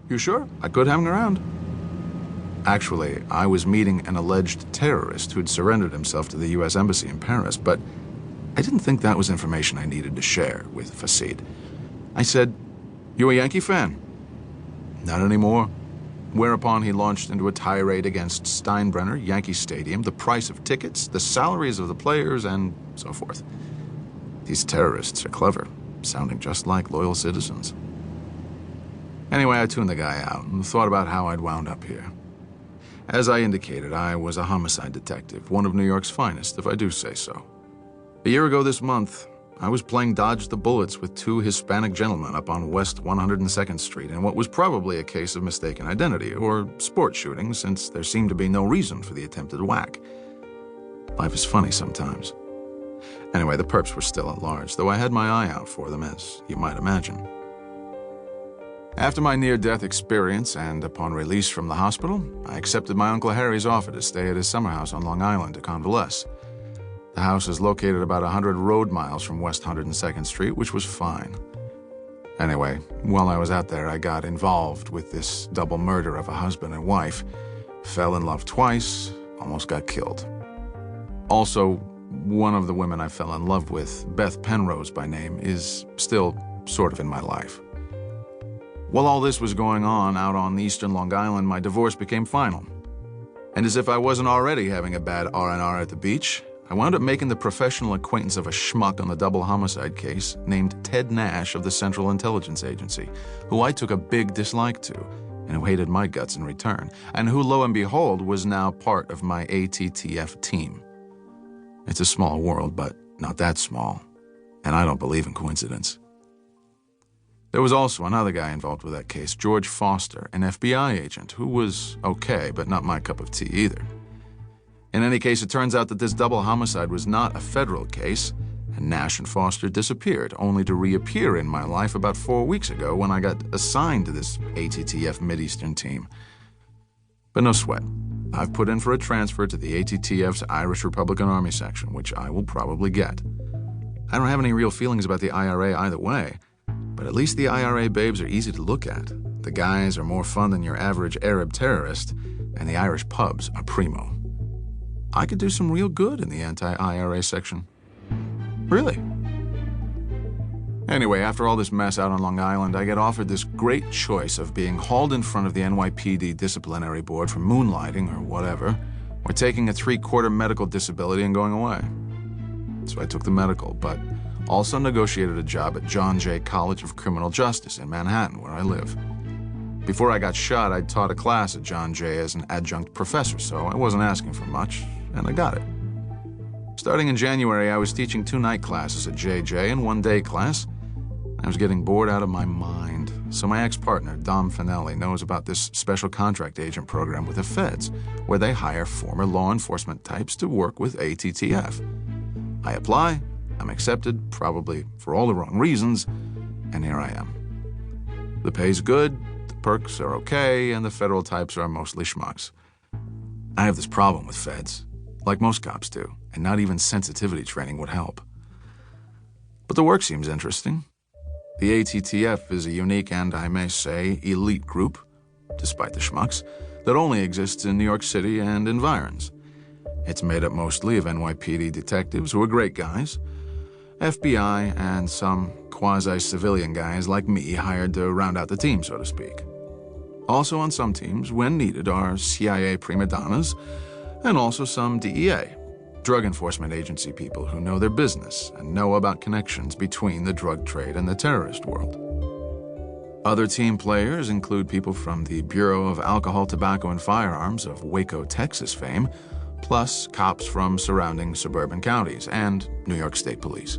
You sure? I could hang around. Actually, I was meeting an alleged terrorist who'd surrendered himself to the U.S. Embassy in Paris, but I didn't think that was information I needed to share with Fasid. I said, "You a Yankee fan?" "Not anymore." Whereupon he launched into a tirade against Steinbrenner, Yankee Stadium, the price of tickets, the salaries of the players, and so forth. These terrorists are clever, sounding just like loyal citizens. Anyway, I tuned the guy out and thought about how I'd wound up here. As I indicated, I was a homicide detective, one of New York's finest, if I do say so. A year ago this month, I was playing dodge the bullets with two Hispanic gentlemen up on West 102nd Street in what was probably a case of mistaken identity, or sport shooting, since there seemed to be no reason for the attempted whack. Life is funny sometimes. Anyway, the perps were still at large, though I had my eye out for them, as you might imagine. After my near-death experience and upon release from the hospital, I accepted my Uncle Harry's offer to stay at his summer house on Long Island to convalesce. The house is located about 100 road miles from West 102nd Street, which was fine. Anyway, while I was out there, I got involved with this double murder of a husband and wife, fell in love twice, almost got killed. Also, one of the women I fell in love with, Beth Penrose by name, is still sort of in my life. While all this was going on out on eastern Long Island, my divorce became final. And as if I wasn't already having a bad R&R at the beach, I wound up making the professional acquaintance of a schmuck on the double homicide case named Ted Nash of the Central Intelligence Agency, who I took a big dislike to, and who hated my guts in return, and who, lo and behold, was now part of my ATTF team. It's a small world, but not that small, and I don't believe in coincidence. There was also another guy involved with that case, George Foster, an FBI agent, who was okay, but not my cup of tea either. In any case, it turns out that this double homicide was not a federal case, and Nash and Foster disappeared, only to reappear in my life about 4 weeks ago when I got assigned to this ATTF Mideastern team. But no sweat. I've put in for a transfer to the ATTF's Irish Republican Army section, which I will probably get. I don't have any real feelings about the IRA either way, but at least the IRA babes are easy to look at. The guys are more fun than your average Arab terrorist, and the Irish pubs are primo. I could do some real good in the anti-IRA section. Really. Anyway, after all this mess out on Long Island, I get offered this great choice of being hauled in front of the NYPD disciplinary board for moonlighting or whatever, or taking a 3/4 medical disability and going away. So I took the medical, but also negotiated a job at John Jay College of Criminal Justice in Manhattan, where I live. Before I got shot, I'd taught a class at John Jay as an adjunct professor, so I wasn't asking for much, and I got it. Starting in January, I was teaching 2 night classes at JJ and 1 day class. I was getting bored out of my mind, so my ex-partner, Dom Finelli, knows about this special contract agent program with the feds, where they hire former law enforcement types to work with ATTF. I apply, I'm accepted, probably for all the wrong reasons, and here I am. The pay's good, the perks are okay, and the federal types are mostly schmucks. I have this problem with feds, like most cops do, and not even sensitivity training would help. But the work seems interesting. The ATTF is a unique and, I may say, elite group, despite the schmucks, that only exists in New York City and environs. It's made up mostly of NYPD detectives who are great guys, FBI, and some quasi-civilian guys like me hired to round out the team, so to speak. Also on some teams, when needed, are CIA prima donnas, and also some DEA, Drug Enforcement Agency people who know their business and know about connections between the drug trade and the terrorist world. Other team players include people from the Bureau of Alcohol, Tobacco, and Firearms of Waco, Texas fame, plus cops from surrounding suburban counties and New York State Police.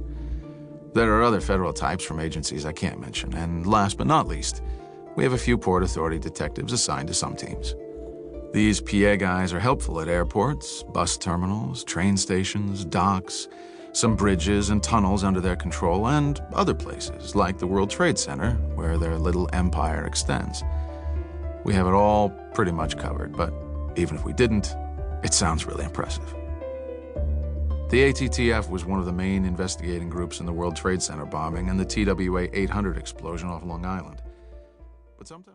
There are other federal types from agencies I can't mention, and last but not least, we have a few Port Authority detectives assigned to some teams. These PA guys are helpful at airports, bus terminals, train stations, docks, some bridges and tunnels under their control, and other places, like the World Trade Center, where their little empire extends. We have it all pretty much covered, but even if we didn't, it sounds really impressive. The ATTF was one of the main investigating groups in the World Trade Center bombing and the TWA 800 explosion off Long Island. But sometimes